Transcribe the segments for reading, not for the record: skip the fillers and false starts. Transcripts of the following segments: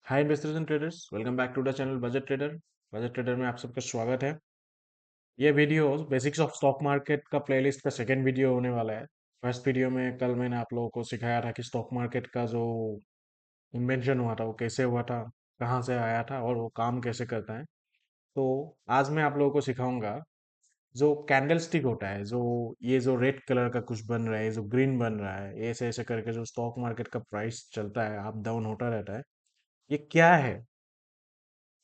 Hi investors and traders, welcome back to the channel budget trader. Budget trader में आप सबका स्वागत है। ये video basics of stock market का प्लेलिस्ट का सेकंड वीडियो होने वाला है। फर्स्ट वीडियो में कल मैंने आप लोगों को सिखाया था कि स्टॉक मार्केट का जो इन्वेंशन हुआ था वो कैसे हुआ था, कहाँ से आया था और वो काम कैसे करता है। तो आज मैं आप लोगों को सिखाऊंगा जो कैंडल स्टिक होता है, जो ये जो रेड कलर का कुछ बन रहा है, जो ग्रीन बन रहा है, ऐसे ऐसे करके जो स्टॉक मार्केट का प्राइस चलता है, अप डाउन होता रहता है, ये क्या है।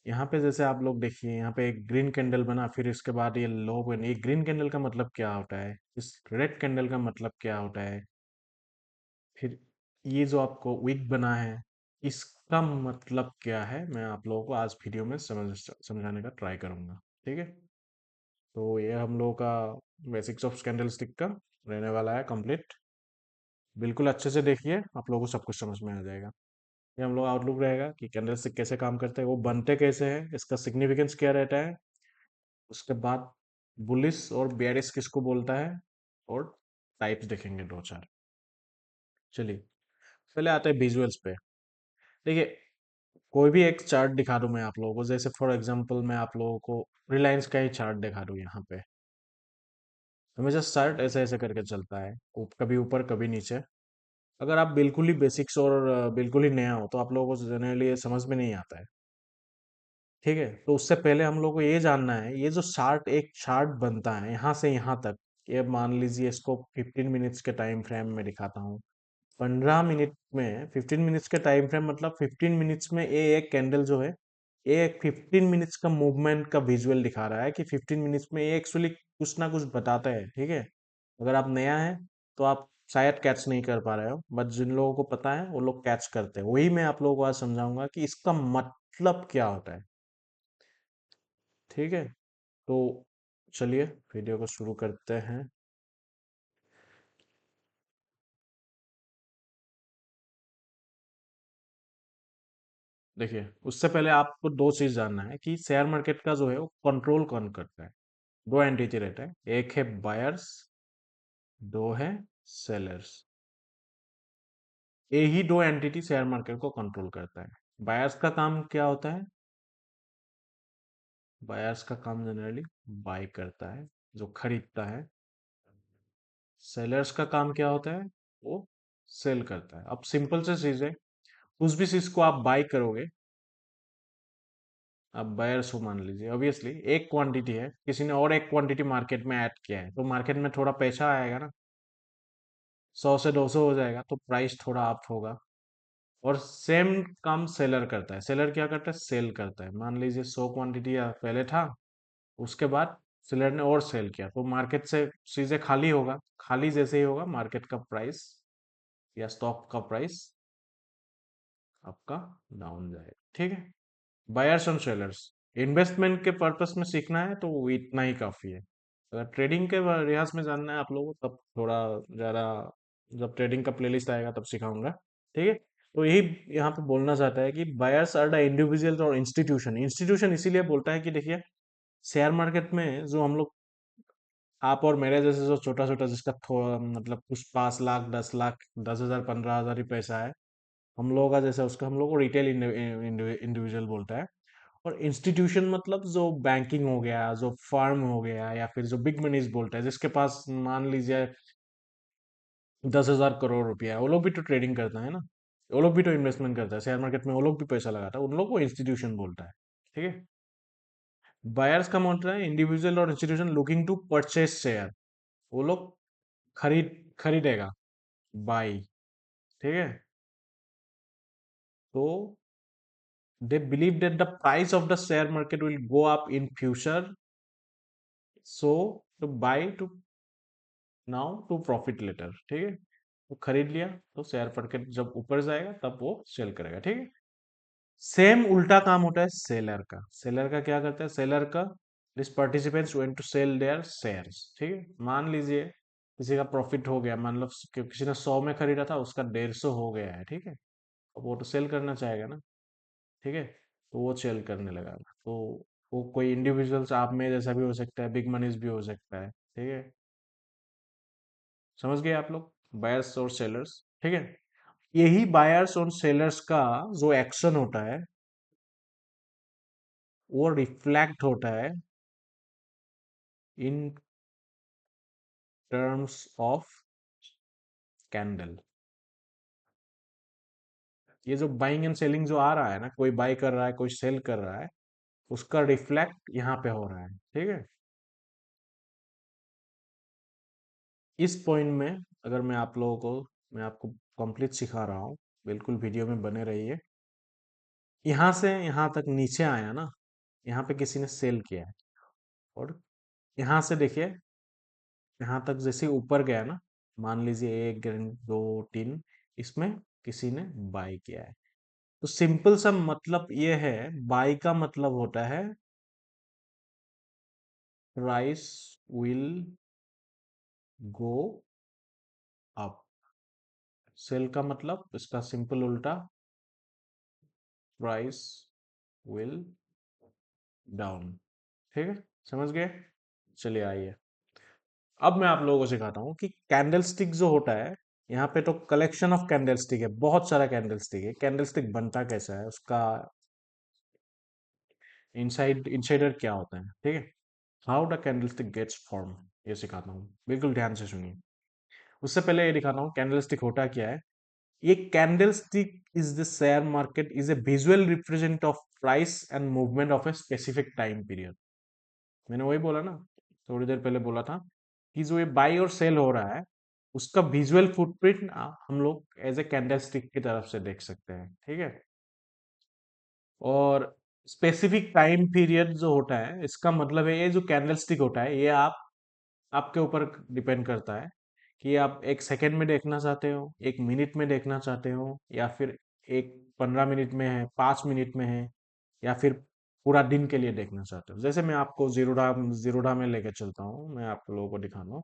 यहाँ पे जैसे आप लोग देखिए, यहाँ पे एक ग्रीन कैंडल बना, फिर इसके बाद ये लो बनी। ये ग्रीन कैंडल का मतलब क्या होता है, इस रेड कैंडल का मतलब क्या होता है, फिर ये जो आपको विक बना है, इसका मतलब क्या है, मैं आप लोगों को आज वीडियो में समझाने का ट्राई करूंगा। ठीक है, तो ये हम लोगों का बेसिक्स ऑफ कैंडल स्टिक का रहने वाला है कंप्लीट। बिल्कुल अच्छे से देखिए, आप लोगों को सब कुछ समझ में आ जाएगा। ये हम लोग आउटलुक रहेगा कि कैंडल स्टिक कैसे काम करते हैं, वो बनते कैसे हैं, इसका सिग्निफिकेंस क्या रहता है। उसके बाद बुलिश और बेयरिश किसको बोलता है, और टाइप्स देखेंगे दो चार। चलिए, पहले आते हैं विजुअल्स पे। देखिए, कोई भी एक चार्ट दिखा दूं मैं आप लोगों को, जैसे फॉर एग्जांपल मैं आप लोगों को रिलायंस का ही चार्ट दिखा दूं यहाँ पे। हमेशा चार्ट ऐसे ऐसे करके चलता है, कभी ऊपर कभी नीचे। अगर आप बिल्कुल ही बेसिक्स और बिल्कुल ही नया हो तो आप लोगों को जनरली ये समझ में नहीं आता है। ठीक है, तो उससे पहले हम लोग को ये जानना है, ये जो चार्ट, एक चार्ट बनता है यहाँ से यहाँ तक। ये मान लीजिए, इसको 15 मिनट्स के टाइम फ्रेम में दिखाता हूँ। 15 मिनट में, 15 मिनट्स के टाइम फ्रेम मतलब 15 मिनट्स में ये एक कैंडल जो है, ये एक 15 मिनट्स का मूवमेंट का विजुअल दिखा रहा है कि 15 मिनट्स में ये एक्चुअली कुछ ना कुछ बताता है। ठीक है, अगर आप नया है तो आप शायद कैच नहीं कर पा रहे हो, बट जिन लोगों को पता है वो लोग कैच करते हैं। वही मैं आप लोगों को आज समझाऊंगा कि इसका मतलब क्या होता है। ठीक है, तो चलिए वीडियो को शुरू करते हैं। देखिए, उससे पहले आपको दो चीज जानना है कि शेयर मार्केट का जो है वो कंट्रोल कौन करता है। दो एंटिटी रहता है, एक है बायर्स, दो है सेलर्स। ये ही दो एंटिटी शेयर मार्केट को कंट्रोल करता है। बायर्स का काम क्या होता है, बायर्स का काम जनरली बाय करता है, जो खरीदता है। सेलर्स का काम क्या होता है, वो सेल करता है। अब सिंपल से चीज है, उस भी चीज को आप बाय करोगे, आप बायर्स हो मान लीजिए, ऑब्वियसली एक क्वांटिटी है, किसी ने और एक क्वांटिटी मार्केट में ऐड किया है, तो मार्केट में थोड़ा पैसा आएगा ना, 100 से 200 हो जाएगा, तो प्राइस थोड़ा अप होगा। और सेम काम सेलर करता है। सेलर क्या करता है, सेल करता है। मान लीजिए 100 क्वांटिटी पहले था, उसके बाद सेलर ने और सेल किया, तो मार्केट से चीजें खाली होगा। खाली जैसे ही होगा, मार्केट का प्राइस या स्टॉक का प्राइस आपका डाउन जाएगा। ठीक है, बायर्स और सेलर्स, इन्वेस्टमेंट के पर्पस में सीखना है तो वो इतना ही काफी है। अगर ट्रेडिंग के लिहाज में जानना है आप लोगों को, तब थोड़ा ज्यादा, जब ट्रेडिंग का प्लेलिस्ट आएगा तब सिखाऊंगा। ठीक है, तो यही यहाँ पे बोलना चाहता है कि बायर्स आर द इंडिविजुअल और इंस्टीट्यूशन। इंस्टीट्यूशन इसीलिए बोलता है कि देखिए, शेयर मार्केट में जो हम लोग, आप और मेरे जैसे जो छोटा छोटा, जिसका थोड़ा मतलब कुछ 5 लाख, 10 लाख, 10,000, 15,000 ही पैसा है, हम लोगों का जैसा, उसका हम लोग को रिटेल इंडिविजुअल बोलता है। और इंस्टीट्यूशन मतलब जो बैंकिंग हो गया, जो फर्म हो गया, या फिर जो बिग मनीज बोलते हैं, जिसके पास मान लीजिए 10,000 करोड़ रुपया है, वो लोग भी तो ट्रेडिंग करता है ना, वो लोग भी तो इन्वेस्टमेंट करता है शेयर मार्केट में, वो लोग भी पैसा लगाता है, उन लोग को इंस्टीट्यूशन बोलता है। ठीक है, बायर्स का मतलब है इंडिविजुअल और institution looking to purchase share, वो लोग खरीदेगा, बाई। ठीक है, तो they believe that the price of the share market will go up in future, so to buy to now to profit later. ठीक है, वो खरीद लिया, तो शेयर मार्केट जब ऊपर जाएगा तब वो सेल करेगा। ठीक है, सेम उल्टा काम होता है सेलर का। सेलर का क्या करता है, सेलर का, this participants went to sell their shares. ठीक है, मान लीजिए किसी का प्रॉफिट हो गया, मान लो किसी ने 100 में खरीदा था, उसका 150 हो गया है। ठीक है, अब वो तो सेल करना चाहेगा ना। ठीक है, तो वो सेल करने लगा। तो वो कोई इंडिविजुअल्स, आप में जैसा भी हो सकता है, बिग मनीज भी हो सकता है। ठीक है, समझ गए आप लोग, बायर्स और सेलर्स। ठीक है, यही बायर्स और सेलर्स का जो एक्शन होता है वो रिफ्लेक्ट होता है इन टर्म्स ऑफ कैंडल। ये जो बाइंग एंड सेलिंग जो आ रहा है ना, कोई बाई कर रहा है कोई सेल कर रहा है, उसका रिफ्लेक्ट यहाँ पे हो रहा है, ठीक है। इस पॉइंट में अगर मैं आप लोगों को, मैं आपको कंप्लीट सिखा रहा हूँ, बिल्कुल वीडियो में बने रहिए। यहाँ से यहाँ तक नीचे आया ना, यहाँ पे किसी ने सेल किया है, और यहाँ से देखिए यहाँ तक जैसे ऊपर गया ना, मान लीजिए एक दो तीन, इसमें किसी ने बाई किया है। तो सिंपल सा मतलब ये है, बाई का मतलब होता है price will go up. Sell का मतलब इसका सिंपल उल्टा, प्राइस विल डाउन। ठीक है, समझ गए। चलिए आइए, अब मैं आप लोगों को सिखाता हूँ कि कैंडल स्टिक जो होता है, यहाँ पे तो कलेक्शन ऑफ कैंडल स्टिक है, बहुत सारा कैंडल स्टिक है। कैंडल स्टिक बनता कैसा है, उसका इनसाइडर क्या होता है, ठीक है। How the candle stick gets form, ये सिखाता हूँ, बिल्कुल ध्यान से सुनिए। उससे पहले ये दिखाता हूँ कैंडल स्टिक होता क्या है। ये candle stick is the share market is a visual represent of price and movement of a specific time period. मैंने वही बोला ना, थोड़ी देर पहले बोला था कि जो ये बाई और सेल हो रहा है, उसका विजुअल फुटप्रिंट हम लोग एज ए कैंडल स्टिक की तरफ से देख सकते हैं, ठीक है। और स्पेसिफिक टाइम पीरियड जो होता है, इसका मतलब है ये जो कैंडल स्टिक होता है, ये आपके ऊपर डिपेंड करता है कि आप एक सेकंड में देखना चाहते हो, एक मिनट में देखना चाहते हो, या फिर एक 15 मिनट में है, 5 मिनट में है, या फिर पूरा दिन के लिए देखना चाहते हो। जैसे मैं आपको जीरोडा में लेके चलता हूँ, मैं आप लोगों को दिखाना हूँ।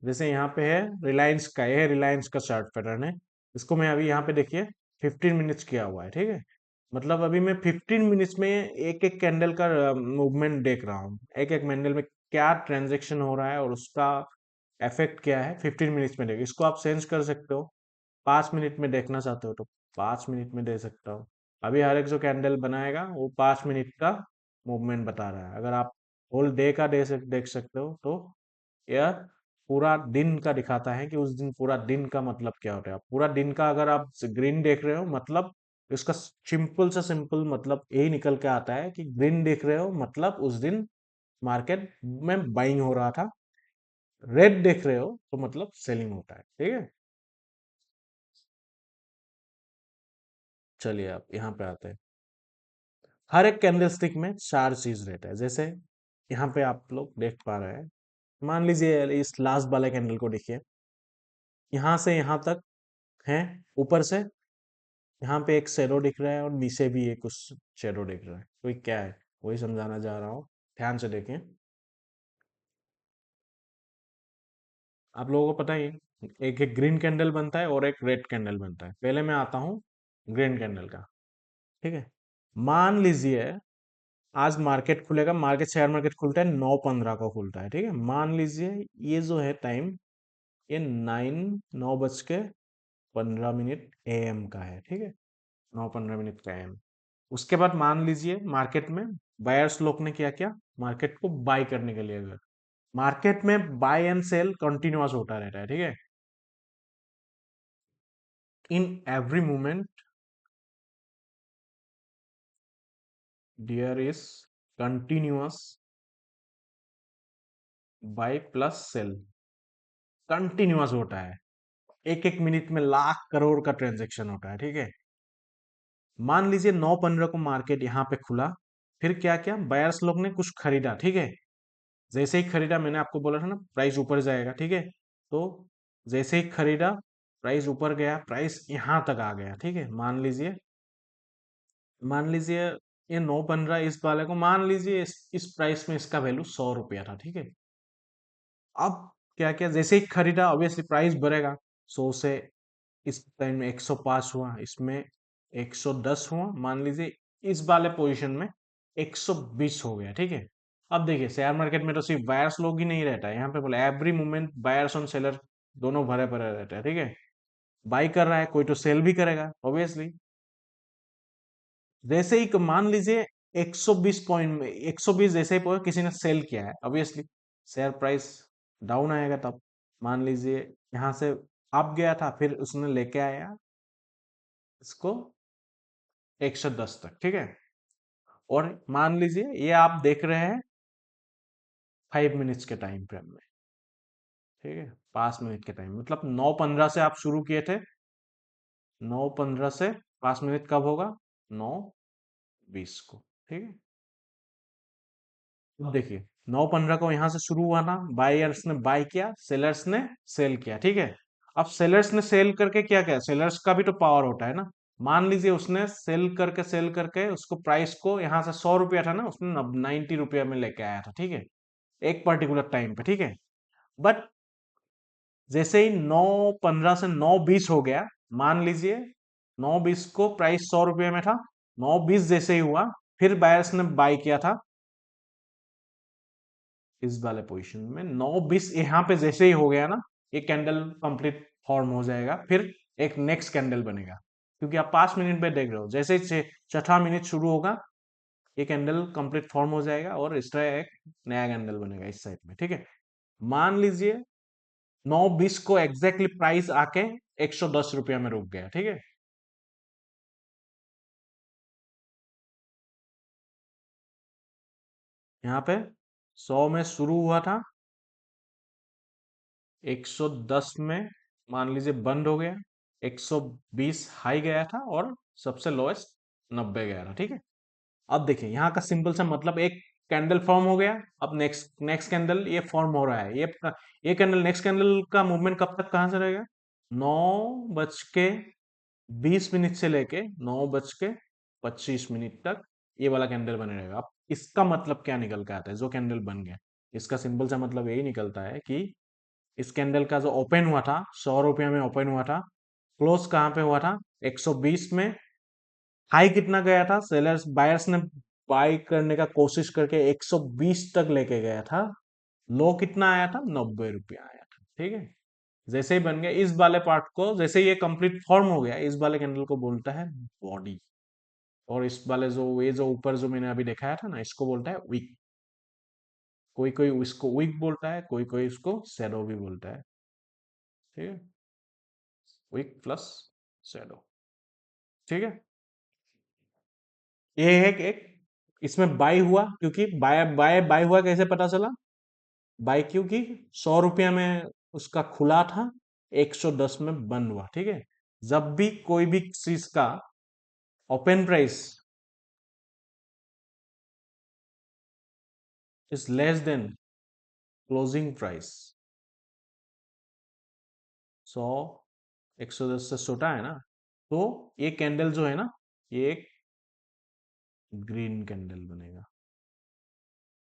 जैसे यहाँ पे है रिलायंस का, ये रिलायंस का चार्ट पैटर्न है। इसको मैं अभी यहाँ पे देखिए 15 मिनट्स किया हुआ है, ठीक है। मतलब अभी मैं 15 मिनट्स में एक एक कैंडल का मूवमेंट देख रहा हूँ, एक एक कैंडल में क्या ट्रांजेक्शन हो रहा है और उसका इफेक्ट क्या है, 15 मिनट्स में देखो। इसको आप चेंज कर सकते हो, 5 मिनट में देखना चाहते हो तो 5 मिनट में दे सकता हो। अभी हर एक जो कैंडल बनाएगा वो 5 मिनट का मूवमेंट बता रहा है। अगर आप होल डे का देख सकते हो तो यह पूरा दिन का दिखाता है कि उस दिन पूरा दिन का मतलब क्या होता है। पूरा दिन का अगर आप ग्रीन देख रहे हो, मतलब इसका सिंपल मतलब यही निकल के आता है कि ग्रीन देख रहे हो मतलब उस दिन मार्केट में बाइंग हो रहा था, रेड देख रहे हो तो मतलब सेलिंग होता है, ठीक है। चलिए आप यहाँ पे आते हैं। हर एक कैंडलस्टिक में चार चीज रहता है। जैसे यहाँ पे आप लोग देख पा रहे हैं, मान लीजिए इस लास्ट वाले कैंडल को देखिए, यहाँ से यहाँ तक है, ऊपर से यहाँ पे एक शेडो दिख रहा है और नीचे भी एक कुछ शेडो दिख रहा है। तो ये क्या है, वही समझाना जा रहा हूँ, ध्यान से देखें। आप लोगों को पता ही है, एक एक ग्रीन कैंडल बनता है और एक रेड कैंडल बनता है। पहले मैं आता हूँ ग्रीन कैंडल का, ठीक है। मान लीजिए आज मार्केट खुलेगा, मार्केट शेयर मार्केट खुलता है 9:15 को खुलता है, ठीक है। मान लीजिए ये जो है टाइम, ये 9:15 AM का है, ठीक है। 9:15 का AM। उसके बाद मान लीजिए मार्केट में बायर्स लोग ने क्या किया, मार्केट को बाय करने के लिए गए। मार्केट में बाय एंड सेल कंटिन्यूअस होता रहता है, ठीक है। In every moment there is continuous buy plus sell, continuous होता है। एक एक मिनट में लाख करोड़ का ट्रांजेक्शन होता है, ठीक है। मान लीजिए 9:15 को मार्केट यहाँ पे खुला, फिर क्या क्या बायर्स लोग ने कुछ खरीदा, ठीक है। जैसे ही खरीदा, मैंने आपको बोला था ना प्राइस ऊपर जाएगा, ठीक है। तो जैसे ही खरीदा, प्राइस ऊपर गया, प्राइस यहाँ तक आ गया, ठीक है। मान लीजिए ये 9:15 इस वाले को, मान लीजिए इस प्राइस में इसका वैल्यू 100 रुपया था, ठीक है। अब क्या क्या, जैसे ही खरीदा ऑब्वियसली प्राइस बढ़ेगा। 100 से इस टाइम में 105 हुआ, इसमें 110 हुआ, मान लीजिए इस वाले पोजीशन में 120 हो गया, ठीक है। अब देखिए शेयर मार्केट में तो सिर्फ बायर्स लोग ही नहीं रहता है, यहाँ पे बोले एवरी मोमेंट बायर्स और सेलर दोनों भरे पड़े रहते हैं, ठीक है। बाई कर रहा है, कोई तो सेल भी करेगा ऑब्वियसली। जैसे ही मान लीजिए 120 पॉइंट में 120 जैसे ही पहुंचे, किसी ने सेल किया है, ऑब्वियसली शेयर प्राइस डाउन आएगा तब। मान लीजिए यहां से अप गया था, फिर उसने लेके आया इसको 110 तक, ठीक है। और मान लीजिए ये आप देख रहे हैं 5 मिनट्स के टाइम फ्रेम में, ठीक है, 5 मिनट के टाइम, मतलब 9:15 से आप शुरू किए थे, 9:15 से 5 मिनट कब होगा, 9:20 को, ठीक है। अब देखिए 9:15 को यहां से शुरू हुआ ना, बायर्स ने बाय किया, सेलर्स ने सेल किया, ठीक है। अब सेलर्स ने सेल करके क्या किया, सेलर्स का भी तो पावर होता है ना। मान लीजिए उसने सेल करके उसको प्राइस को, यहां से 100 रुपया था ना, उसने 90 रुपया में लेके आया था, ठीक है, एक पर्टिकुलर टाइम पे, ठीक है। बट जैसे ही 9:15 से 9:20 हो गया, मान लीजिए 9:20 को प्राइस 100 रुपये में था, 9:20 जैसे ही हुआ, फिर बायर्स ने बाय किया था इस वाले पोजीशन में, 9:20 यहाँ पे जैसे ही हो गया ना, ये कैंडल कंप्लीट फॉर्म हो जाएगा, फिर एक नेक्स्ट कैंडल बनेगा। क्योंकि आप 5 मिनट में देख रहे हो, जैसे ही छठा मिनट शुरू होगा, ये कैंडल कंप्लीट फॉर्म हो जाएगा और इस तरह एक नया कैंडल बनेगा इस साइड में, ठीक है। मान लीजिए 9:20 को एग्जैक्टली प्राइस आके 110 रुपया में रुक गया, ठीक है। यहाँ पे 100 में शुरू हुआ था, 110 में मान लीजिए बंद हो गया, 120 हाई गया था और सबसे लोएस्ट 90 गया था, ठीक है। अब देखिए यहाँ का सिंपल सा मतलब, एक कैंडल फॉर्म हो गया, अब नेक्स्ट नेक्स्ट कैंडल ये फॉर्म हो रहा है, ये कैंडल, नेक्स्ट कैंडल का मूवमेंट कब तक कहां से रहेगा, 9:20 से लेके 9:25 तक ये वाला कैंडल बने रहेगा। अब इसका मतलब क्या निकल के आता है, जो कैंडल बन गया, इसका सिंपल सा मतलब यही निकलता है कि इस कैंडल का जो ओपन हुआ था, 100 रुपया में ओपन हुआ था, क्लोज कहां पे हुआ था, 120 में। हाई कितना गया था, सेलर्स बायर्स ने बाय करने का कोशिश करके 120 तक लेके गया था, लो कितना आया था, 90 रुपया आया था, ठीक है। जैसे ही बन गया इस वाले पार्ट को, जैसे ये कंप्लीट फॉर्म हो गया, इस वाले कैंडल को बोलता है बॉडी। और इस वाले जो ये जो ऊपर जो मैंने अभी दिखाया था ना, इसको बोलता है विक। कोई कोई इसको विक बोलता है, कोई कोई इसको शैडो भी बोलता है, ठीक है, विक प्लस शैडो, ठीक है। ये है कि एक इसमें बाय हुआ, क्योंकि बाय बाय बाय हुआ कैसे पता चला, बाय क्योंकि 100 रुपया में उसका खुला था, 110 में बंद हुआ, ठीक है। जब भी कोई भी चीज का open price is less than closing price, 100 110 से छोटा है ना, तो ये कैंडल जो है ना, ये एक ग्रीन कैंडल बनेगा,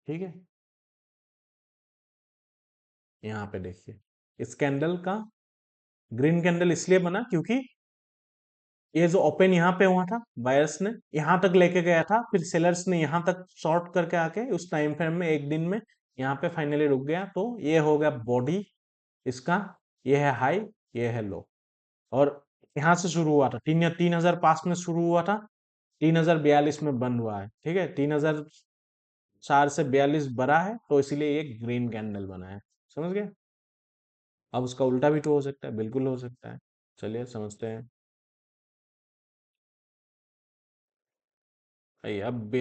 ठीक है। यहाँ पे देखिए इस कैंडल का ग्रीन कैंडल इसलिए बना क्योंकि ये जो ओपन यहाँ पे हुआ था, बायर्स ने यहाँ तक लेके गया था, फिर सेलर्स ने यहाँ तक शॉर्ट करके आके उस टाइम फ्रेम में एक दिन में यहाँ पे फाइनली रुक गया, तो ये हो गया बॉडी इसका, ये है हाई, ये है लो। और यहाँ से शुरू हुआ था, 3005 में शुरू हुआ था, 3042 में बंद हुआ है, ठीक है। 3004 से 42 बड़ा है, तो इसीलिए ये ग्रीन कैंडल बना है, समझ गए। अब उसका उल्टा भी तो हो सकता है, बिल्कुल हो सकता है, चलिए समझते हैं। आइए अब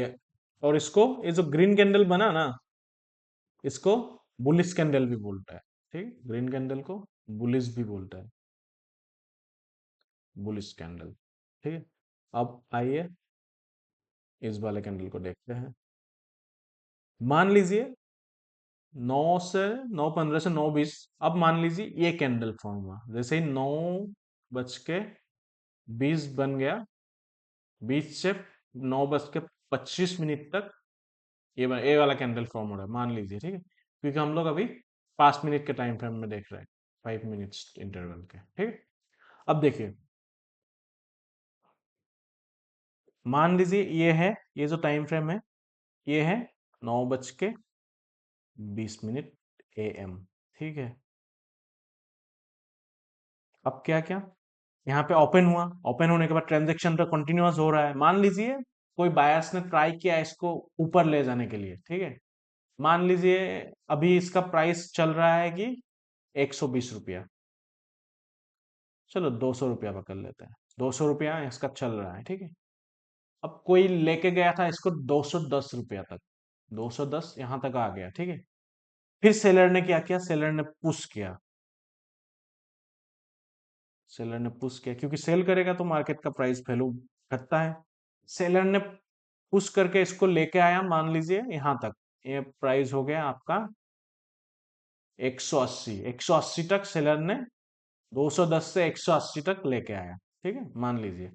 और इसको, ये जो ग्रीन कैंडल बना ना, इसको बुलिश कैंडल भी बोलता है, ठीक, ग्रीन कैंडल को बुलिश भी बोलता है, बुलिश कैंडल, ठीक है। अब आइए इस वाले कैंडल को देखते हैं। मान लीजिए 9:15 से 9:20, अब मान लीजिए ये कैंडल फॉर्म हुआ, जैसे ही 9:20 बन गया, 20 से 9:25 तक ये वाला कैंडल फॉर्म हो रहा है, मान लीजिए, ठीक है। क्योंकि हम लोग अभी 5 मिनट के टाइम फ्रेम में देख रहे हैं, 5 मिनट्स इंटरवल के, ठीक है। अब देखिए मान लीजिए ये है, ये जो टाइम फ्रेम है, ये है 9:20 AM, ठीक है। अब क्या क्या, यहाँ पे ओपन हुआ, ओपन होने के बाद ट्रांजेक्शन तो कंटिन्यूअस हो रहा है। मान लीजिए कोई बायर्स ने ट्राई किया इसको ऊपर ले जाने के लिए, ठीक है। मान लीजिए अभी इसका प्राइस चल रहा है कि 120 रुपया, चलो 200 रुपया पकड़ लेते हैं, 200 रुपया इसका चल रहा है, ठीक है। अब कोई लेके गया था इसको 210 रुपया तक, 210 यहां तक आ गया, ठीक है। फिर सेलर ने क्या किया, सेलर ने पुश किया, सेलर ने पुश किया क्योंकि सेल करेगा तो मार्केट का प्राइस वैल्यू घटता है। सेलर ने पुश करके इसको लेके आया, मान लीजिए यहां तक, ये प्राइस हो गया आपका 180, 180 तक सेलर ने 210 से 180 तक लेके आया, ठीक है, मान लीजिए।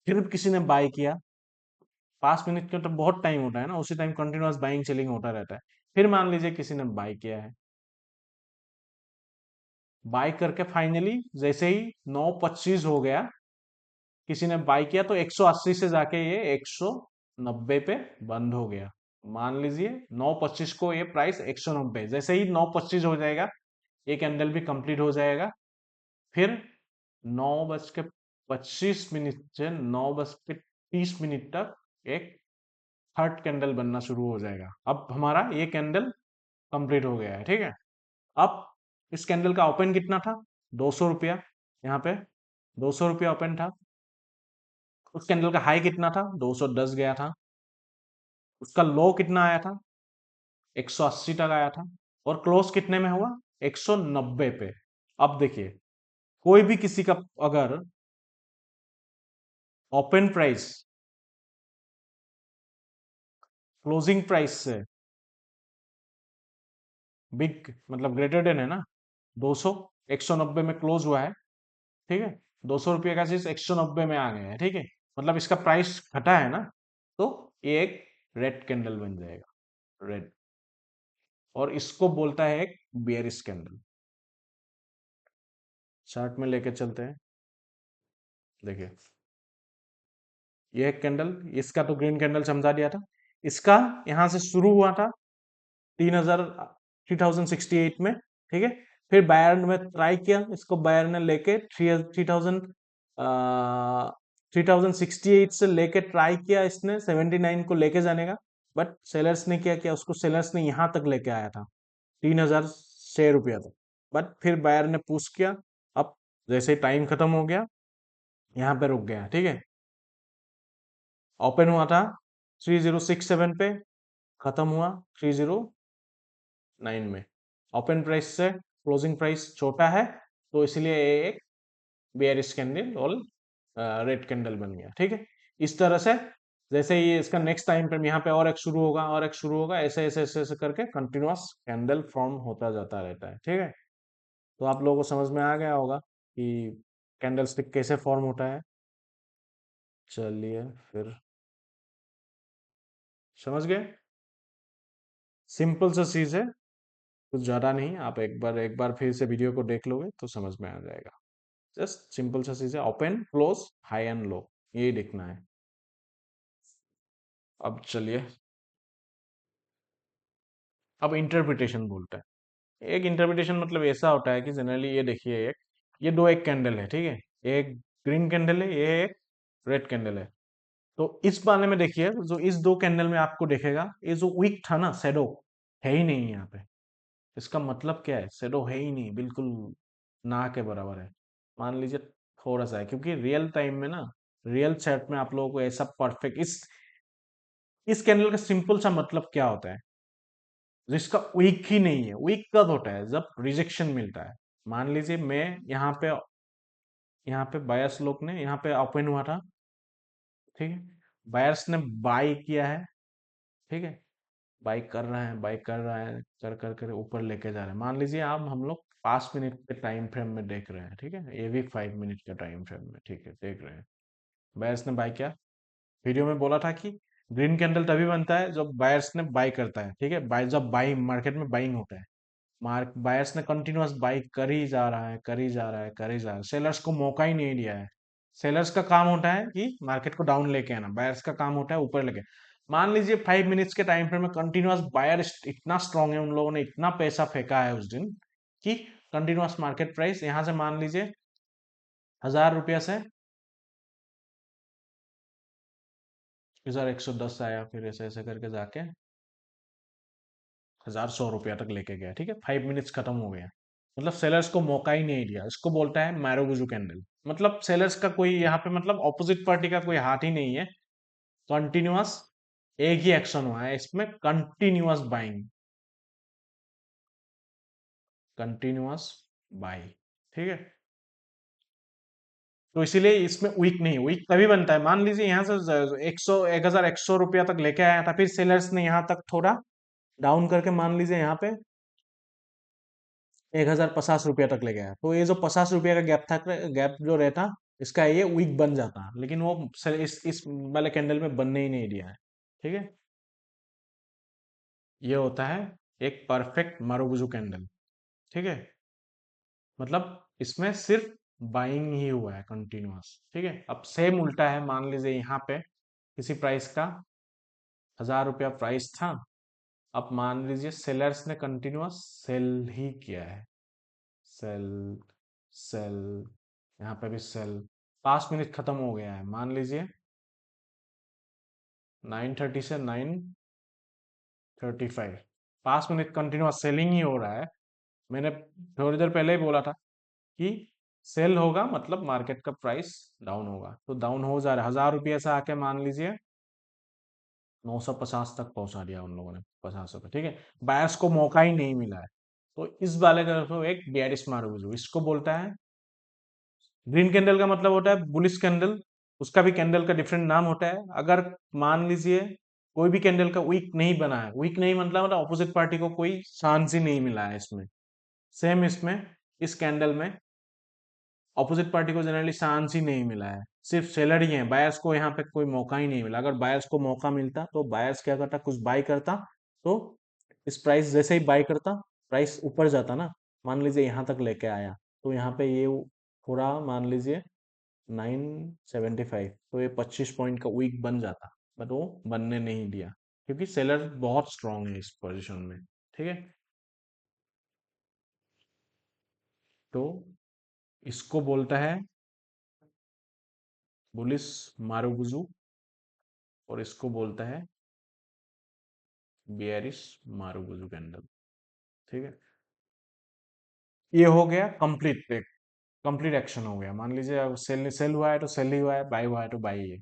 फिर किसी ने बाय किया, 5 मिनट का तो बहुत टाइम होता है ना, उसी टाइम कंटिन्यूअस बाइंग सेलिंग होता रहता है। फिर मान लीजिए किसी ने बाय किया है, बाय करके फाइनली जैसे ही 9:25 हो गया, किसी ने बाय किया तो 180 से जाके ये 190 पे बंद हो गया। मान लीजिए 9:25 को ये प्राइस 190, जैसे ही 9:25 हो जाएगा ये कैंडल भी कंप्लीट हो जाएगा। फिर 9:25 से 9:30 तक एक थर्ड कैंडल बनना शुरू हो जाएगा। अब हमारा ये कैंडल कंप्लीट हो गया है, ठीक है। अब इस कैंडल का ओपन कितना था, 200 रुपया, यहाँ पे 200 रुपया ओपन था। उस कैंडल का हाई कितना था, 210 गया था। उसका लो कितना आया था, 180 तक आया था। और क्लोज कितने में हुआ, 190 पे। अब देखिए कोई भी किसी का अगर ओपन प्राइस क्लोजिंग प्राइस से बिग मतलब ग्रेटर देन है ना, 200, 190 में क्लोज हुआ है, ठीक है। 200 रुपये का चीज 190 में आ गया है, ठीक है। मतलब इसका प्राइस घटा है ना, तो ये एक रेड कैंडल बन जाएगा, रेड। और इसको बोलता है एक बेयरिश कैंडल। चार्ट में लेके चलते हैं, देखिए ये एक कैंडल, इसका तो ग्रीन कैंडल समझा दिया था। इसका यहां से शुरू हुआ था 3068 में, ठीक है। फिर बायर ने ट्राई किया इसको, बायर ने लेके 3068 से लेके ट्राई किया इसने 79 को लेके जाने का। बट सेलर्स ने क्या किया, उसको सेलर्स ने यहां तक लेके आया था 3006 रुपया तक। बट फिर बायर ने पुश किया। अब जैसे टाइम खत्म हो गया यहाँ पे रुक गया, ठीक है। ओपन हुआ था 3067 पे, खत्म हुआ 309 में। ओपन प्राइस से क्लोजिंग प्राइस छोटा है, तो इसलिए ये एक बेयरिश कैंडल और रेड कैंडल बन गया, ठीक है। इस तरह से जैसे ही इसका नेक्स्ट टाइम फ्रेम यहाँ पे और एक शुरू होगा और एक शुरू होगा, ऐसे ऐसे ऐसे ऐसे करके कंटिन्यूअस कैंडल फॉर्म होता जाता रहता है, ठीक है। तो आप लोगों को समझ में आ गया होगा कि कैंडल स्टिक कैसे फॉर्म होता है। चलिए फिर, समझ गए, सिंपल सा चीज है, कुछ ज्यादा नहीं। आप एक बार फिर से वीडियो को देख लोगे तो समझ में आ जाएगा। जस्ट सिंपल सा चीज है, open close high and low, यही देखना है। अब चलिए, अब इंटरप्रिटेशन बोलते हैं। एक इंटरप्रिटेशन मतलब ऐसा होता है कि जनरली ये देखिए, एक ये दो एक कैंडल है, ठीक है। एक ग्रीन कैंडल है, ये एक रेड कैंडल है। तो इस वाले में देखिए, जो इस दो कैंडल में आपको देखेगा, ये जो वीक था ना, शेडो है ही नहीं यहाँ पे। इसका मतलब क्या है, शेडो है ही नहीं, बिल्कुल ना के बराबर है। मान लीजिए थोड़ा सा है, क्योंकि रियल टाइम में ना, रियल चैट में आप लोगों को ऐसा परफेक्ट इस कैंडल का सिंपल सा मतलब क्या होता है, जिसका वीक ही नहीं है। वीक कब होता है, जब रिजेक्शन मिलता है। मान लीजिए मैं यहाँ पे बायर्स लोग ने यहाँ पे ओपन हुआ था, ठीक है। बायर्स ने बाय किया है, ठीक है। बाय कर रहा है, बाय कर रहा है, कर कर कर ऊपर लेके जा रहा है। मान लीजिए आप हम लोग 5 मिनट के टाइम फ्रेम में देख रहे हैं, ठीक है। ये भी 5 मिनट के टाइम फ्रेम में, ठीक है, देख रहे हैं। बायर्स ने बाय किया, वीडियो में बोला था कि ग्रीन कैंडल तभी बनता है जब बायर्स ने बाय करता है, ठीक है। बाय जब बाइंग मार्केट में बाइंग होता है, मार्क बायर्स ने कंटिन्यूअस बाई कर ही जा रहा है, कर ही जा रहा है, कर ही जा रहा है, सेलर्स को मौका ही नहीं दिया है। सेलर्स का काम होता है कि मार्केट को डाउन लेके आना, बायर्स का काम होता है ऊपर लेके। मान लीजिए 5 मिनट्स के टाइम फ्रेम में कंटिन्यूअस बायर इतना स्ट्रांग है, उन लोगों ने इतना पैसा फेंका है उस दिन कि कंटिन्यूअस मार्केट प्राइस यहाँ से मान लीजिए 1000 रुपया से 1110 आया, फिर ऐसे ऐसे करके जाके 1100 रुपया तक लेके गया। ठीक है, 5 मिनट्स खत्म हो गया। मतलब सेलर्स को मौका ही नहीं दिया। इसको बोलता है मैरोगुजू कैंडल। मतलब सेलर्स का कोई यहाँ पे मतलब ऑपोजिट पार्टी का कोई हाथ ही नहीं है। कंटिन्यूअस एक ही एक्शन हुआ है इसमें, कंटिन्यूअस बाइंग, कंटिन्यूअस बाई। ठीक है, तो इसीलिए इसमें वीक नहीं, वीक तभी बनता है, मान लीजिए यहाँ से 1100 तक लेके आया था, फिर सेलर्स ने यहाँ तक थोड़ा डाउन करके मान लीजिए यहाँ पे 1050 रुपया तक ले गया, तो ये जो 50 रुपया का गैप था, गैप जो रहता, इसका ये वीक बन जाता, लेकिन वो इस वाले कैंडल में बनने ही नहीं दिया है। ठीक है, ये होता है एक परफेक्ट मारुबुजू कैंडल। ठीक है, मतलब इसमें सिर्फ बाइंग ही हुआ है कंटिन्यूअस। ठीक है, अब सेम उल्टा है, मान लीजिए यहाँ पे किसी प्राइस का 1000 रुपया प्राइस था, अब मान लीजिए सेलर्स ने कंटिन्यूअस सेल ही किया है, सेल, सेल, यहाँ पे भी सेल। 5 मिनट खत्म हो गया है, मान लीजिए 9:30 से 9:35, 5 मिनट कंटिन्यूअस सेलिंग ही हो रहा है। मैंने थोड़ी देर पहले ही बोला था कि सेल होगा मतलब मार्केट का प्राइस डाउन होगा, तो डाउन हो जा रहा है। 1000 रुपये से आके मान लीजिए 950 तक पहुंचा दिया उन लोगों ने, 50 रुपये। ठीक है, बायर्स को मौका ही नहीं मिला है। तो इस वाले का तो एक बेयरिश मार्केट, इसको बोलता है। ग्रीन कैंडल का मतलब होता है बुलिश कैंडल, उसका भी कैंडल का डिफरेंट नाम होता है। अगर मान लीजिए कोई भी कैंडल का वीक नहीं बना है, वीक नहीं मतलब ऑपोजिट पार्टी को कोई चांस ही नहीं मिला है इसमें, सेम इसमें, इस कैंडल में ऑपोजिट पार्टी को जनरली चांस ही नहीं मिला है, सिर्फ सेलर ही है, बायर्स को यहाँ पे कोई मौका ही नहीं मिला। अगर बायर्स को मौका मिलता तो बायर्स क्या करता, कुछ बाय करता, तो इस प्राइस जैसे ही बाय करता, प्राइस ऊपर जाता ना, मान लीजिए यहाँ तक लेके आया, तो यहाँ पे ये पूरा मान लीजिए 975, तो ये 25 पॉइंट का वीक बन जाता, बट वो बनने नहीं दिया, क्योंकि सेलर बहुत स्ट्रांग है इस पोजीशन में। ठीक है, तो इसको बोलता है बुलिस मारुबुजू, और इसको बोलता है बियरिश मारुबुजू कैंडल। ठीक है, ये हो गया कंप्लीट, कंप्लीट एक्शन हो गया। मान लीजिए अब सेल सेल हुआ है तो सेल ही हुआ है, बाई हुआ है तो बाई ही है।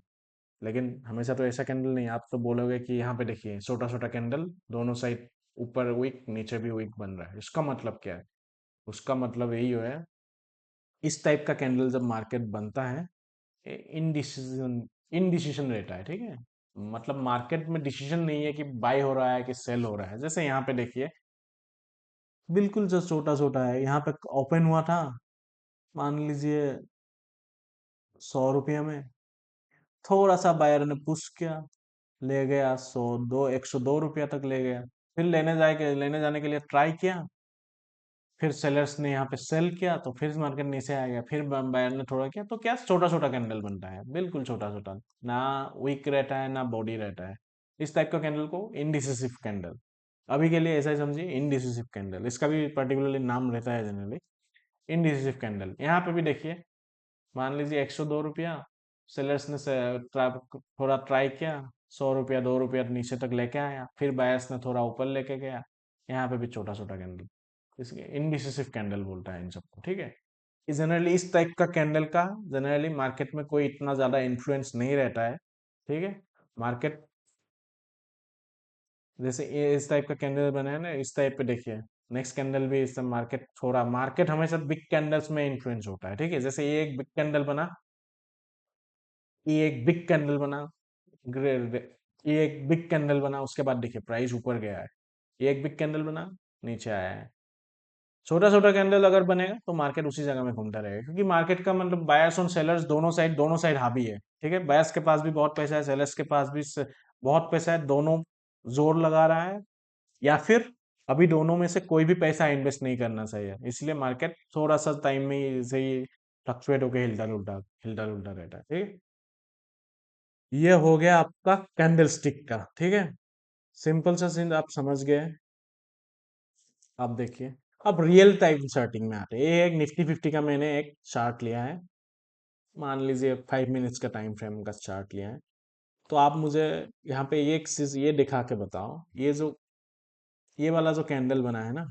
लेकिन हमेशा तो ऐसा कैंडल नहीं, आप तो बोलोगे कि यहाँ पे देखिए छोटा छोटा कैंडल, दोनों साइड ऊपर वीक नीचे भी वीक बन रहा है, इसका मतलब क्या है? उसका मतलब यही है, इस टाइप का कैंडल जब मार्केट बनता है, इनडिसीजन, इनडिसीजन रहता है। ठीक है, मतलब मार्केट में डिसीजन नहीं है कि बाय हो रहा है कि सेल हो रहा है। जैसे यहाँ पे देखिए बिल्कुल जो छोटा छोटा है, यहाँ पे ओपन हुआ था मान लीजिए 100 रुपये में, थोड़ा सा बायर ने पुश किया, ले गया 102 रुपया तक ले गया, फिर लेने जाने के लिए ट्राई किया, फिर सेलर्स ने यहाँ पे सेल किया, तो फिर मार्केट नीचे आ गया, फिर बायर ने थोड़ा किया, तो क्या छोटा छोटा कैंडल बनता है, बिल्कुल छोटा छोटा, ना वीक रहता है ना बॉडी रहता है। इस टाइप का कैंडल को इनडिसिसिव कैंडल, अभी के लिए ऐसा ही समझिए, इनडिसिसिव कैंडल, इसका भी पर्टिकुलरली नाम रहता है जनरली, इनडिसिसिव कैंडल। यहाँ पे भी देखिए मान लीजिए 102 रुपया, सेलर्स ने थोड़ा ट्राई किया, 100 रुपया 2 रुपया नीचे तक लेके आया, फिर बायर्स ने थोड़ा ऊपर लेके गया, यहाँ पे भी छोटा छोटा कैंडल, इसके इनडिसिसिव कैंडल बोलता है इन सबको। ठीक है, जनरली इस टाइप का कैंडल का जनरली मार्केट में कोई इतना ज्यादा इन्फ्लुएंस नहीं रहता है। ठीक है, मार्केट जैसे ये इस टाइप का कैंडल बना है ना, इस टाइप पे देखिए नेक्स्ट कैंडल भी, इस मार्केट थोड़ा, मार्केट हमेशा बिग कैंडल्स में इन्फ्लुएंस होता है। ठीक है, जैसे ये एक बिग कैंडल बना, ये एक बिग कैंडल बना, ये एक बिग कैंडल बना, उसके बाद देखिए प्राइस ऊपर गया है, ये एक बिग कैंडल बना, नीचे आया है। छोटा छोटा कैंडल अगर बनेगा तो मार्केट उसी जगह में घूमता रहेगा, क्योंकि मार्केट का मतलब बायर्स और सेलर्स दोनों साइड हावी है। ठीक है, बायर्स के पास भी बहुत पैसा है, सेलर्स के पास भी बहुत पैसा है, दोनों जोर लगा रहा है, या फिर अभी दोनों में से कोई भी पैसा इन्वेस्ट नहीं करना चाहिए, इसलिए मार्केट थोड़ा सा टाइम में ऐसे ही फ्लक्चुएट होकर हिलता उल्टा रहता है। ठीक है, ये हो गया आपका कैंडल स्टिक का। ठीक है, सिंपल सा सीन आप समझ गए। अब देखिए, अब रियल टाइम चार्टिंग में आते हैं। ये एक निफ्टी 50 का मैंने एक चार्ट लिया है, मान लीजिए 5 मिनट्स का टाइम फ्रेम का चार्ट लिया है, तो आप मुझे यहाँ पे ये एक चीज ये दिखा के बताओ, ये वाला जो कैंडल बना है ना,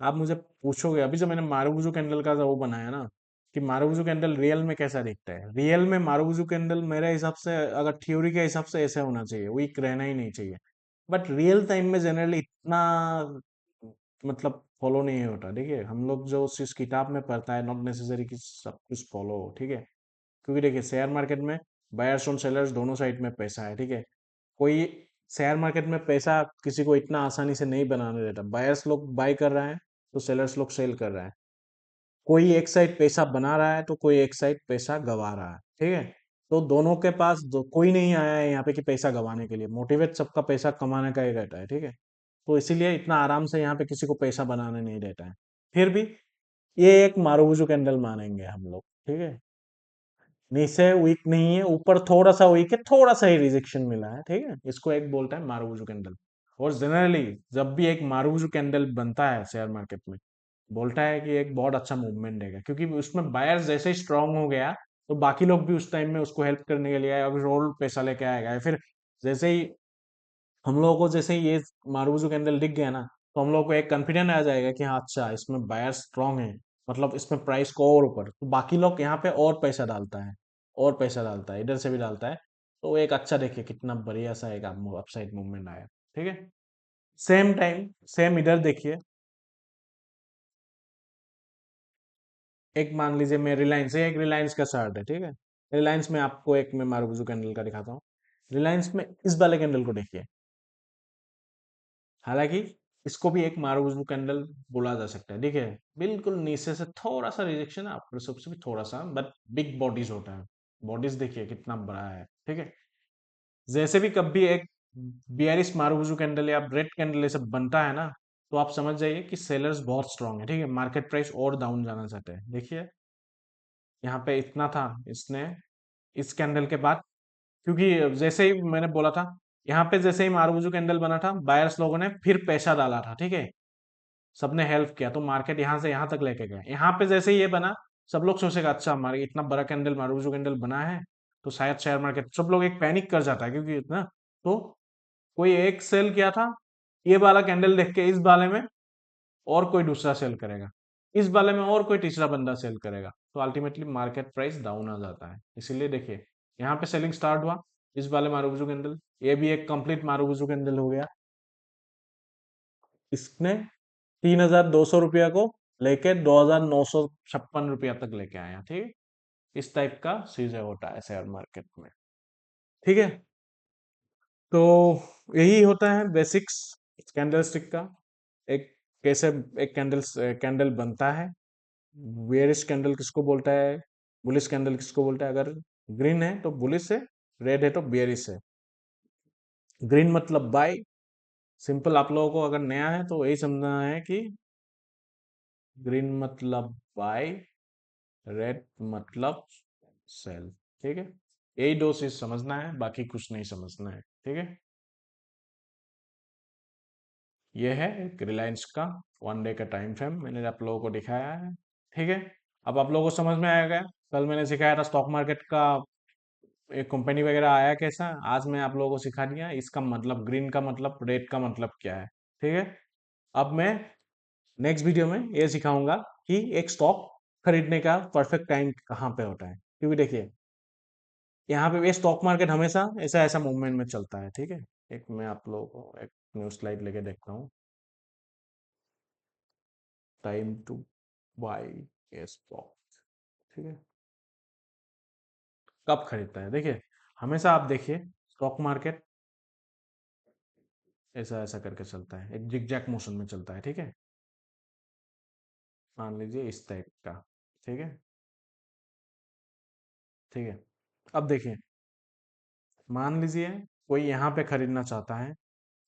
आप मुझे पूछोगे अभी जो मैंने मारुबुजू कैंडल का जो वो बनाया ना, कि मारुबुजू कैंडल रियल में कैसा दिखता है। रियल में मारुबुजू कैंडल मेरे हिसाब से, अगर थ्योरी के हिसाब से ऐसा होना चाहिए, वीक रहना ही नहीं चाहिए। बट रियल टाइम में जनरली इतना मतलब फॉलो नहीं होता। देखिए हम लोग जो उस किताब में पढ़ता है, नॉट नेसेसरी कि सब कुछ फॉलो हो, ठीक है। क्योंकि देखिए शेयर मार्केट में बायर्स और सेलर्स दोनों साइड में पैसा है, ठीक है। कोई शेयर मार्केट में पैसा किसी को इतना आसानी से नहीं बनाने देता। बायर्स लोग बाय कर रहे हैं तो सेलर्स लोग सेल कर रहे हैं। कोई एक साइड पैसा बना रहा है तो कोई एक साइड पैसा गवा रहा है, ठीक है। तो दोनों के पास कोई नहीं आया है यहाँ पे कि पैसा गवाने के लिए। मोटिवेट सबका पैसा कमाने का ही रहता है, ठीक है। तो इसीलिए इतना आराम से यहाँ पे किसी को पैसा बनाने नहीं देता है। फिर भी ये एक मारुबुजू कैंडल मानेंगे हम लोग, ठीक है। नीचे वीक नहीं है, ऊपर थोड़ा सा वीक है, थोड़ा सा ही रिजेक्शन मिला है, ठीक है। इसको एक बोलता है मारुबुजू कैंडल। और जनरली जब भी एक मारुबुजू कैंडल बनता है शेयर मार्केट में, बोलता है कि एक बहुत अच्छा मूवमेंट देगा, क्योंकि उसमें बायर्स जैसे ही स्ट्रांग हो गया तो बाकी लोग भी उस टाइम में उसको हेल्प करने के लिए आए, और और पैसा लेके आएगा। या फिर जैसे ही हम लोगों को जैसे ही ये मारुति कैंडल दिख गया ना, तो हम लोगों को एक कॉन्फिडेंस आ जाएगा कि हाँ अच्छा इसमें बायर स्ट्रांग है, मतलब इसमें प्राइस को और ऊपर, तो बाकी लोग यहाँ पे और पैसा डालता है, और पैसा डालता है, इधर से भी डालता है। तो एक अच्छा देखिए कितना बढ़िया सा एक अपसाइड मूवमेंट आया, ठीक है। सेम टाइम सेम इधर देखिए, एक मान लीजिए मैं रिलायंस है, एक रिलायंस का चार्ट है, ठीक है। रिलायंस में आपको एक मैं मारुति कैंडल का दिखाता हूँ। रिलायंस में इस वाले कैंडल को देखिए। हालांकि इसको भी एक मारुति कैंडल बोला जा सकता है, ठीक है। बिल्कुल नीचे से थोड़ा सा रिजेक्शन है, आपको सबसे भी थोड़ा सा, बट बिग बॉडीज होता है। बॉडीज देखिए कितना बड़ा है, ठीक है। जैसे भी कभी एक बियरिश मारुति कैंडल या रेड कैंडल ये सब बनता है ना, तो आप समझ जाइए कि सेलर्स बहुत स्ट्रांग है, ठीक है। मार्केट प्राइस और डाउन जाना चाहते हैं। देखिए यहाँ पे इतना था, इसने इस कैंडल के बाद, क्योंकि जैसे ही मैंने बोला था, यहाँ पे जैसे ही मारुति कैंडल बना था, बायर्स लोगों ने फिर पैसा डाला था, ठीक है। सबने हेल्प किया तो मार्केट यहाँ से यहाँ तक लेके गए। यहाँ पे जैसे ही ये बना, सब लोग सोचेगा अच्छा हमारे इतना बड़ा कैंडल मारुति कैंडल बना है, तो शायद शेयर मार्केट, सब लोग एक पैनिक कर जाता है, क्योंकि इतना तो कोई एक सेल किया था, ये वाला कैंडल देख के इस वाले में और कोई दूसरा सेल करेगा, इस वाले में और कोई तीसरा बंदा सेल करेगा, तो अल्टीमेटली मार्केट प्राइस डाउन आ जाता है। इसीलिए देखिए यहाँ पे सेलिंग स्टार्ट हुआ इस वाले मारुति कैंडल, ये भी एक कंप्लीट मारुति कैंडल हो गया। इसने 3,200 रुपया को लेके 2,956 रुपया तक लेके आया, ठीक है। इस टाइप का चीजें होता है शेयर मार्केट में, ठीक है। तो यही होता है बेसिक्स कैंडल स्टिक का। एक कैसे एक कैंडल बनता है, बेयरिश कैंडल किसको बोलता है, बुलिश कैंडल किसको बोलता है। अगर ग्रीन है तो बुलिश है, रेड है तो बेयरिश है। ग्रीन मतलब बाय, सिंपल। आप लोगों को अगर नया है तो यही समझना है कि ग्रीन मतलब बाय, रेड मतलब सेल, ठीक है। यही दो चीज समझना है, बाकी कुछ नहीं समझना है, ठीक है। ये है एक रिलायंस का 1 डे का टाइम फ्रेम, मैंने आप लोगों को दिखाया है, ठीक है। अब आप लोगों को समझ में आएगा, कल मैंने सिखाया था स्टॉक मार्केट का एक कंपनी वगैरह आया कैसा, आज मैं आप लोगों को सिखा दिया इसका मतलब, ग्रीन का मतलब, रेड का मतलब क्या है, ठीक है। अब मैं नेक्स्ट वीडियो में ये सिखाऊंगा कि एक स्टॉक खरीदने का परफेक्ट टाइम कहाँ पे होता है। क्योंकि देखिए यहाँ पे ये स्टॉक मार्केट हमेशा ऐसा ऐसा मूवमेंट में चलता है, ठीक है। एक मैं आप लोगों को एक न्यू स्लाइड लेके देखता हूँ। Time to buy a stock, ठीक है। कब खरीदता है, देखिए हमेशा आप देखिए स्टॉक मार्केट ऐसा ऐसा करके चलता है, एक जिगजैग मोशन में चलता है, ठीक है। मान लीजिए इस टाइप का, ठीक है, ठीक है। अब देखिए मान लीजिए कोई यहाँ पे खरीदना चाहता है,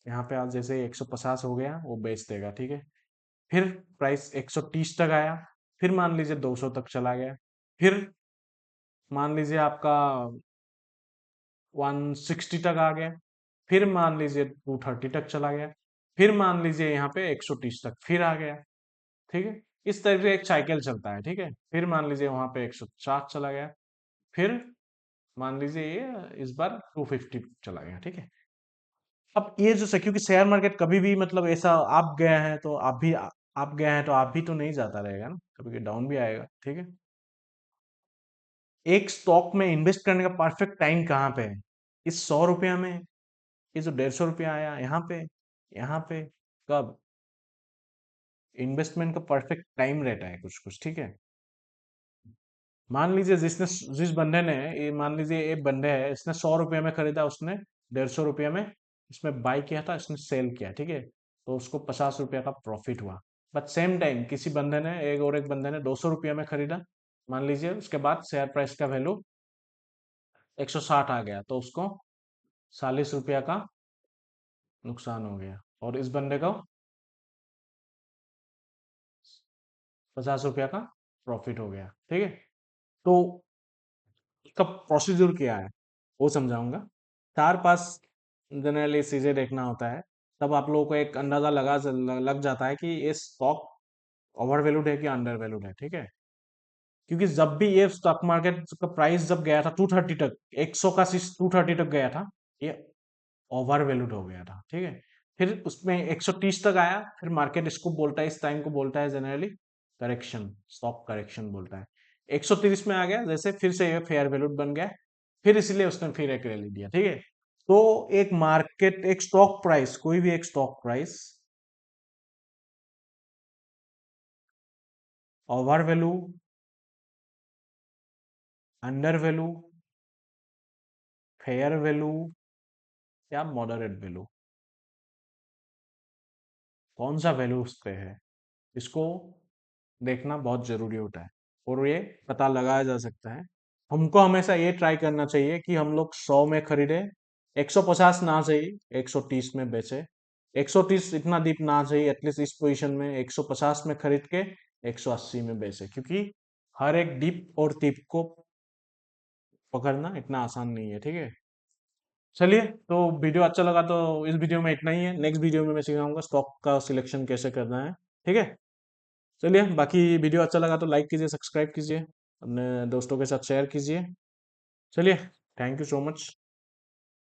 यहाँ पे आज जैसे 150 हो गया, वो बेच देगा, ठीक है। फिर प्राइस 130 तक आया, फिर मान लीजिए 200 तक चला गया, फिर मान लीजिए आपका 160 तक आ गया, फिर मान लीजिए 230 तक चला गया, फिर मान लीजिए यहाँ पे 130 तक फिर आ गया, ठीक है। इस तरह से एक साइकिल चलता है, ठीक है। फिर मान लीजिए वहां पे 150 चला गया, फिर मान लीजिए ये इस बार 250 चला गया, ठीक है। अब ये जो से क्योंकि शेयर मार्केट कभी भी मतलब ऐसा आप गए हैं तो आप गए हैं तो आप भी तो नहीं जाता रहेगा ना, कभी डाउन भी आएगा, ठीक है। एक स्टॉक में इन्वेस्ट करने का परफेक्ट टाइम कहाँ पे है? इस 100 रुपया में, ये जो 150 रुपया आया यहाँ पे कब? इन्वेस्टमेंट का परफेक्ट टाइम रहता है कुछ कुछ, ठीक है। मान लीजिए जिस बंदे ने, ये मान लीजिए एक बंदे है, इसने 100 रुपये में खरीदा, उसने 150 रुपये में इसमें बाई किया था, इसने सेल किया, ठीक है। तो उसको 50 रुपया का प्रॉफिट हुआ। बट सेम टाइम किसी बंदे ने, एक और एक बंदे ने 200 रुपया में खरीदा, मान लीजिए, उसके बाद शेयर प्राइस का वैल्यू 160 आ गया, तो उसको 40 रुपया का नुकसान हो गया, और इस बंदे को 50 रुपया का प्रॉफिट हो गया, ठीक है। तो इसका प्रोसीजर क्या है वो समझाऊंगा। चार पांच जनरली चीजें देखना होता है, तब आप लोगों को एक अंदाजा लग जाता है कि ये स्टॉक ओवर वैल्यूड है कि अंडर वैल्यूड है, ठीक है। क्योंकि जब भी ये स्टॉक मार्केट का प्राइस जब गया था 230 तक, 100 का 230 तक गया था, ये ओवर वैल्यूड हो गया था, ठीक है। फिर उसमें 130 तक आया, फिर मार्केट इसको बोलता है, इस टाइम को बोलता है जनरली करेक्शन, स्टॉक करेक्शन बोलता है। 130 में आ गया जैसे, फिर से ये फेयर वैल्यूड बन गया, फिर इसीलिए उसने फिर एक रैली दिया, ठीक है। तो एक मार्केट, एक स्टॉक प्राइस, कोई भी एक stock price over value, under value, fair value या मॉडरेट वैल्यू, कौन सा वैल्यू उस पे है, इसको देखना बहुत जरूरी होता है, और ये पता लगाया जा सकता है। हमको हमेशा ये ट्राई करना चाहिए कि हम लोग 100 में खरीदे, 150 ना चाहिए, 130 में बेचे। 130 इतना डीप ना चाहिए, एटलीस्ट इस पोजीशन में 150 में खरीद के 180 में बेचे, क्योंकि हर एक डीप और टिप को पकड़ना इतना आसान नहीं है, ठीक है। चलिए, तो वीडियो अच्छा लगा तो इस वीडियो में इतना ही है। नेक्स्ट वीडियो में मैं सिखाऊंगा स्टॉक का सिलेक्शन कैसे करना है, ठीक है। चलिए, बाकी वीडियो अच्छा लगा तो लाइक कीजिए, सब्सक्राइब कीजिए, अपने दोस्तों के साथ शेयर कीजिए। चलिए, थैंक यू सो मच।